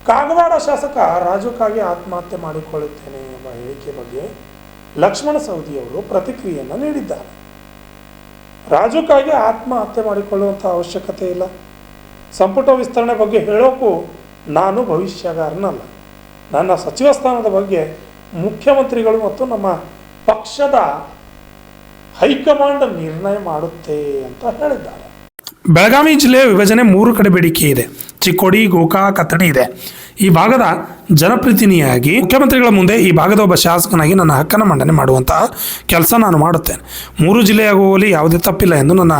ಕಾಗವಾಡ ಶಾಸಕ ರಾಜುಕಾಗಿ ಆತ್ಮಹತ್ಯೆ ಮಾಡಿಕೊಳ್ಳುತ್ತೇನೆ ಎಂಬ ಹೇಳಿಕೆ ಬಗ್ಗೆ ಲಕ್ಷ್ಮಣ ಸವದಿಯವರು ಪ್ರತಿಕ್ರಿಯೆಯನ್ನು ನೀಡಿದ್ದಾರೆ. ರಾಜುಕಾಗಿ ಆತ್ಮಹತ್ಯೆ ಮಾಡಿಕೊಳ್ಳುವಂಥ ಅವಶ್ಯಕತೆ ಇಲ್ಲ. ಸಂಪುಟ ವಿಸ್ತರಣೆ ಬಗ್ಗೆ ಹೇಳೋಕ್ಕೂ ನಾನು ಭವಿಷ್ಯಗಾರನಲ್ಲ. ನನ್ನ ಸಚಿವ ಸ್ಥಾನದ ಬಗ್ಗೆ ಮುಖ್ಯಮಂತ್ರಿಗಳು ಮತ್ತು ನಮ್ಮ ಪಕ್ಷದ ಹೈಕಮಾಂಡ್ ನಿರ್ಣಯ ಮಾಡುತ್ತೆ ಅಂತ ಹೇಳಿದ್ದಾರೆ. ಬೆಳಗಾವಿ ಜಿಲ್ಲೆಯ ವಿಭಜನೆ 3 ಕಡೆ ಬೇಡಿಕೆ ಇದೆ. ಚಿಕ್ಕೋಡಿ, ಗೋಕಾಕ್, ಅಥಣಿ ಇದೆ. ಈ ಭಾಗದ ಜನಪ್ರತಿನಿಧಿಯಾಗಿ ಮುಖ್ಯಮಂತ್ರಿಗಳ ಮುಂದೆ ಈ ಭಾಗದ ಒಬ್ಬ ಶಾಸಕನಾಗಿ ನನ್ನ ಹಕ್ಕನ್ನು ಮಂಡನೆ ಮಾಡುವಂತಹ ಕೆಲಸ ನಾನು ಮಾಡುತ್ತೇನೆ. 3 ಜಿಲ್ಲೆಯಾಗುವಲ್ಲಿ ಯಾವುದೇ ತಪ್ಪಿಲ್ಲ ಎಂದು ನನ್ನ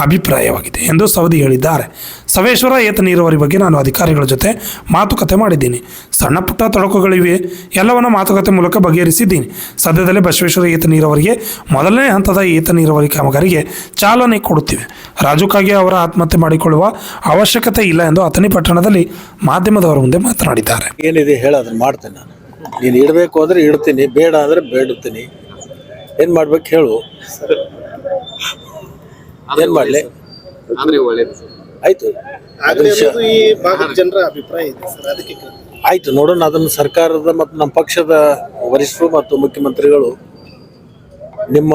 ಅಭಿಪ್ರಾಯವಾಗಿದೆ ಎಂದು ಸವದಿ ಹೇಳಿದ್ದಾರೆ. ಸವೇಶ್ವರ ಏತ ನೀರಾವರಿ ಬಗ್ಗೆ ನಾನು ಅಧಿಕಾರಿಗಳ ಜೊತೆ ಮಾತುಕತೆ ಮಾಡಿದ್ದೀನಿ. ಸಣ್ಣ ಪುಟ್ಟ ತೊಡಕುಗಳಿವೆ, ಎಲ್ಲವನ್ನ ಮಾತುಕತೆ ಮೂಲಕ ಬಗೆಹರಿಸಿದ್ದೀನಿ. ಸದ್ಯದಲ್ಲೇ ಬಸವೇಶ್ವರ ಏತ ನೀರಾವರಿಗೆ ಮೊದಲನೇ ಹಂತದ ಏತ ನೀರಾವರಿ ಕಾಮಗಾರಿಗೆ ಚಾಲನೆ ಕೊಡುತ್ತಿವೆ. ರಾಜುಕಾಗಿ ಅವರ ಆತ್ಮಹತ್ಯೆ ಮಾಡಿಕೊಳ್ಳುವ ಅವಶ್ಯಕತೆ ಇಲ್ಲ ಎಂದು ಅಥಣಿ ಪಟ್ಟಣದಲ್ಲಿ ಮಾಧ್ಯಮದವರ ಮುಂದೆ ಮಾತನಾಡಿದ್ದಾರೆ. ಏನಿದೆ ಹೇಳ ಅದನ್ನ ಮಾಡ್ತೇನೆ. ನಾನು ನೀನು ಇಡಬೇಕು ಅಂದ್ರೆ ಇಡ್ತೀನಿ, ಬೇಡ ಅಂದ್ರೆ ಬೇಡುತ್ತೀನಿ. ಏನ್ ಮಾಡ್ಬೇಕು ಹೇಳು, ಏನ್ ಮಾಡ್ಲಿ? ಆಯ್ತು, ಈ ಭಾಗದ ಜನರ ಅಭಿಪ್ರಾಯ ಇದೆ ಸರ್, ಅದಕ್ಕೆ ಆಯ್ತು ನೋಡೋಣ. ಅದನ್ನು ಸರ್ಕಾರದ ಮತ್ತು ನಮ್ಮ ಪಕ್ಷದ ವರಿಷ್ಠರು ಮತ್ತು ಮುಖ್ಯಮಂತ್ರಿಗಳು ನಿಮ್ಮ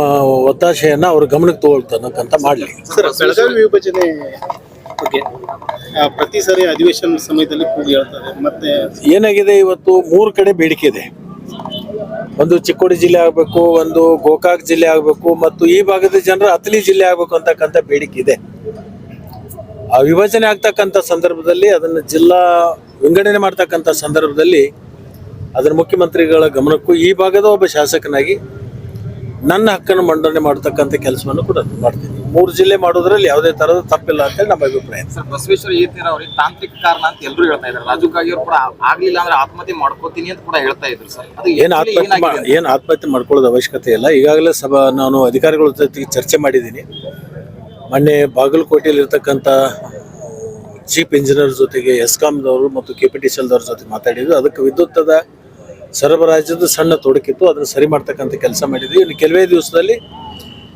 ಒತ್ತಾಸೆಯನ್ನ ಅವ್ರ ಗಮನಕ್ಕೆ ತಗೊಳ್ತಾನಕ್ಕಂತ ಮಾಡ್ಲಿ. ಸರ್, ಬೆಳಗಾವಿ ವಿಭಜನೆ ಬಗ್ಗೆ ಪ್ರತಿ ಸಾರಿ ಅಧಿವೇಶನ ಸಮಯದಲ್ಲಿ ಕೂಗಿ ಹೇಳ್ತಾರೆ. ಮತ್ತೆ ಏನಾಗಿದೆ, ಇವತ್ತು 3 ಕಡೆ ಬೇಡಿಕೆ ಇದೆ. ಒಂದು ಚಿಕ್ಕೋಡಿ ಜಿಲ್ಲೆ ಆಗಬೇಕು, ಒಂದು ಗೋಕಾಕ್ ಜಿಲ್ಲೆ ಆಗಬೇಕು, ಮತ್ತು ಈ ಭಾಗದ ಜನರ ಅಥಣಿ ಜಿಲ್ಲೆ ಆಗಬೇಕು ಅಂತಕ್ಕಂಥ ಬೇಡಿಕೆ ಇದೆ. ಆ ವಿಭಜನೆ ಆಗ್ತಕ್ಕಂಥ ಸಂದರ್ಭದಲ್ಲಿ, ಅದನ್ನು ಜಿಲ್ಲಾ ವಿಂಗಡಣೆ ಮಾಡ್ತಕ್ಕಂಥ ಸಂದರ್ಭದಲ್ಲಿ ಅದರ ಮುಖ್ಯಮಂತ್ರಿಗಳ ಗಮನಕ್ಕೂ ಈ ಭಾಗದ ಒಬ್ಬ ಶಾಸಕನಾಗಿ ನನ್ನ ಹಕ್ಕನ್ನು ಮಂಡನೆ ಮಾಡತಕ್ಕಂಥ ಕೆಲಸವನ್ನು ಕೂಡ ಮಾಡ್ತೀನಿ. 3 ಜಿಲ್ಲೆ ಮಾಡೋದ್ರಲ್ಲಿ ಯಾವುದೇ ತರದ ತಪ್ಪಿಲ್ಲ ಅಂತೇಳಿ ನಮ್ಮ ಅಭಿಪ್ರಾಯ. ಸರ್, ಬಸವೇಶ್ವರ ಏತ ನೀರಾವರಿ ತಾಂತ್ರಿಕ ಕಾರಣ ಅಂತ ಎಲ್ಲರೂ ಹೇಳ್ತಾ ಇದ್ದಾರೆ. ರಾಜುಕಾಗಿ ಅವರು ಕೂಡ ಆಗ್ಲಿಲ್ಲ ಅಂದ್ರೆ ಆತ್ಮಹತ್ಯೆ ಮಾಡ್ಕೋತೀನಿ ಅಂತ ಕೂಡ ಹೇಳ್ತಾ ಇದ್ರು. ಸರ್, ಅದು ಏನು ಆತ್ಮಹತ್ಯೆ ಮಾಡ್ಕೊಳ್ಳೋದು ಅವಶ್ಯಕತೆ ಇಲ್ಲ. ಈಗಾಗಲೇ ನಾನು ಅಧಿಕಾರಿಗಳ ಜೊತೆಗೆ ಚರ್ಚೆ ಮಾಡಿದ್ದೀನಿ. ಮೊನ್ನೆ ಬಾಗಲಕೋಟೆಯಲ್ಲಿ ಇರ್ತಕ್ಕಂಥ ಚೀಫ್ ಇಂಜಿನಿಯರ್ ಜೊತೆಗೆ ಎಸ್ಕಾಂದವರು ಮತ್ತು KPTCLದವ್ರ ಜೊತೆ ಮಾತಾಡಿದ್ರು. ಅದಕ್ಕೆ ವಿದ್ಯುತ್ತದ ಸರಬರಾಜದ ಸಣ್ಣ ತೊಡಕಿತ್ತು, ಅದನ್ನು ಸರಿ ಮಾಡ್ತಕ್ಕಂಥ ಕೆಲಸ ಮಾಡಿದ್ವಿ. ಇನ್ನು ಕೆಲವೇ ದಿವಸದಲ್ಲಿ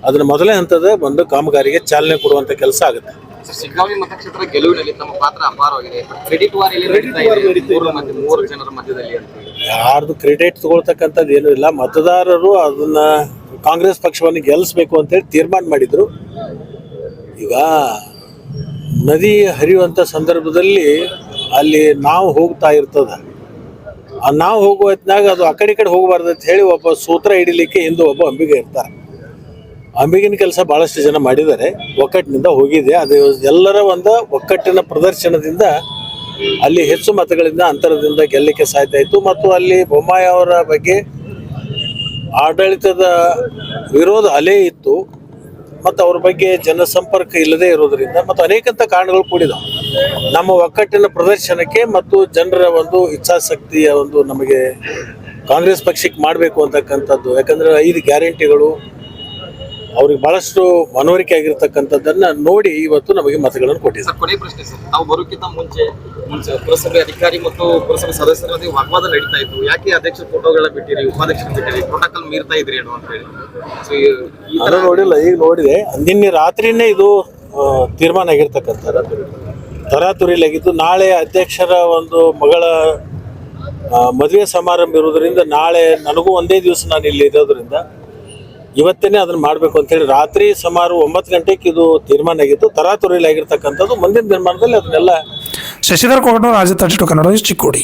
ಅದನ್ನ ಮೊದಲನೇ ಹಂತದ ಒಂದು ಕಾಮಗಾರಿಗೆ ಚಾಲನೆ ಕೊಡುವಂತ ಕೆಲಸ ಆಗುತ್ತೆ. ಶಿಗ್ಗಾಂವಿ ಮತಕ್ಷೇತ್ರ ಗೆಲುವಿನಲ್ಲಿ ನಮ್ಮ ಪಾತ್ರ ಅಪಾರವಾಗಿದೆ. ಕ್ರೆಡಿಟ್ ವಾರ್ ಮೂರು ಜನರ ಮಧ್ಯದಲ್ಲಿ ಯಾರ್ದು ಕ್ರೆಡಿಟ್ ತಗೊಳ್ತಕ್ಕಂಥದ್ದು ಏನೂ ಇಲ್ಲ. ಮತದಾರರು ಅದನ್ನ ಕಾಂಗ್ರೆಸ್ ಪಕ್ಷವನ್ನು ಗೆಲ್ಲಿಸ್ಬೇಕು ಅಂತೇಳಿ ತೀರ್ಮಾನ ಮಾಡಿದ್ರು. ಈಗ ನದಿ ಹರಿಯುವಂಥ ಸಂದರ್ಭದಲ್ಲಿ ಅಲ್ಲಿ ನಾವು ಹೋಗ್ತಾ ಇರ್ತದ, ನಾವು ಹೋಗುವ ಹೊತ್ನಾಗ ಅದು ಆ ಕಡೆ ಹೋಗಬಾರ್ದು ಅಂತ ಹೇಳಿ ಒಬ್ಬ ಸೂತ್ರ ಹಿಡಿಲಿಕ್ಕೆ ಹಿಂದೆ ಒಬ್ಬ ಅಂಬಿಗ ಇರ್ತಾರೆ. ಅಂಬಿಗಿನ ಕೆಲಸ ಬಹಳಷ್ಟು ಜನ ಮಾಡಿದ್ದಾರೆ, ಒಕ್ಕಟ್ಟಿನಿಂದ ಹೋಗಿದೆ. ಅದು ಎಲ್ಲರ ಒಂದು ಒಕ್ಕಟ್ಟಿನ ಪ್ರದರ್ಶನದಿಂದ ಅಲ್ಲಿ ಹೆಚ್ಚು ಮತಗಳಿಂದ ಅಂತರದಿಂದ ಗೆಲ್ಲಕ್ಕೆ ಸಾಧ್ಯ ಆಯಿತು. ಮತ್ತು ಅಲ್ಲಿ ಬೊಮ್ಮಾಯಿ ಅವರ ಬಗ್ಗೆ ಆಡಳಿತದ ವಿರೋಧ ಅಲೆ ಇತ್ತು, ಮತ್ತು ಅವ್ರ ಬಗ್ಗೆ ಜನಸಂಪರ್ಕ ಇಲ್ಲದೆ ಇರೋದ್ರಿಂದ ಮತ್ತು ಅನೇಕಂತ ಕಾರಣಗಳು ಕೂಡಿದವು. ನಮ್ಮ ಒಕ್ಕಟ್ಟಿನ ಪ್ರದರ್ಶನಕ್ಕೆ ಮತ್ತು ಜನರ ಒಂದು ಇಚ್ಛಾಶಕ್ತಿಯ ಒಂದು ನಮಗೆ ಕಾಂಗ್ರೆಸ್ ಪಕ್ಷಕ್ಕೆ ಮಾಡಬೇಕು ಅಂತಕ್ಕಂಥದ್ದು. ಯಾಕಂದರೆ 5 ಗ್ಯಾರಂಟಿಗಳು ಅವ್ರಿಗೆ ಬಹಳಷ್ಟು ಮನವರಿಕೆ ಆಗಿರ್ತಕ್ಕಂಥದ್ದನ್ನ ನೋಡಿ ಇವತ್ತು ನಮಗೆ ಮತಗಳನ್ನು ಕೊಟ್ಟಿದ್ದಾರೆ. ಕೊನೆ ಪ್ರಶ್ನೆ ಸರ್, ತಾವು ಬರೋಕ್ಕಿಂತ ಮುಂಚೆ ಪುರಸಭೆ ಅಧಿಕಾರಿ ಮತ್ತು ಪುರಸಭೆ ಸದಸ್ಯರ ಮಧ್ಯೆ ವಾಗ್ವಾದ ನಡೀತಾ ಇತ್ತು. ಯಾಕೆ ಅಧ್ಯಕ್ಷ ಫೋಟೋಗಳ ಬಿಟ್ಟಿರಿ, ಉಪಾಧ್ಯಕ್ಷರ ಬಿಟ್ಟಿರಿ, ಪ್ರೋಟೋಕಾಲ್ ಮೀರ್ತಾ ಇದ್ರಿ ಏನು ಅಂತ ಹೇಳಿ. ನಾನು ನೋಡಿಲ್ಲ, ಈಗ ನೋಡಿದೆ. ನಿನ್ನೆ ರಾತ್ರಿನೇ ಇದು ತೀರ್ಮಾನ ಆಗಿರ್ತಕ್ಕಂಥದ್ದು, ತರಾತುರಿಲಾಗಿದ್ದು. ನಾಳೆ ಅಧ್ಯಕ್ಷರ ಒಂದು ಮಗಳ ಮದುವೆ ಸಮಾರಂಭ ಇರೋದ್ರಿಂದ ನಾಳೆ ನನಗೂ ಒಂದೇ ದಿವಸ ನಾನು ಇಲ್ಲಿ ಇರೋದ್ರಿಂದ ಇವತ್ತೇನೆ ಅದನ್ನ ಮಾಡಬೇಕು ಅಂತೇಳಿ ರಾತ್ರಿ ಸುಮಾರು 9 ಗಂಟೆಗೆ ಇದು ತೀರ್ಮಾನ ಆಗಿತ್ತು. ತರಾತುರಿಲಾಗಿರ್ತಕ್ಕಂಥದ್ದು. ಮುಂದಿನ ತೀರ್ಮಾನದಲ್ಲಿ ಅದನ್ನೆಲ್ಲ. ಶಶಿಧರ್ ಕೋಗಟೂರು, ರಾಜ್ಯ 32 ಕನ್ನಡ ನ್ಯೂಸ್, ಚಿಕ್ಕೋಡಿ.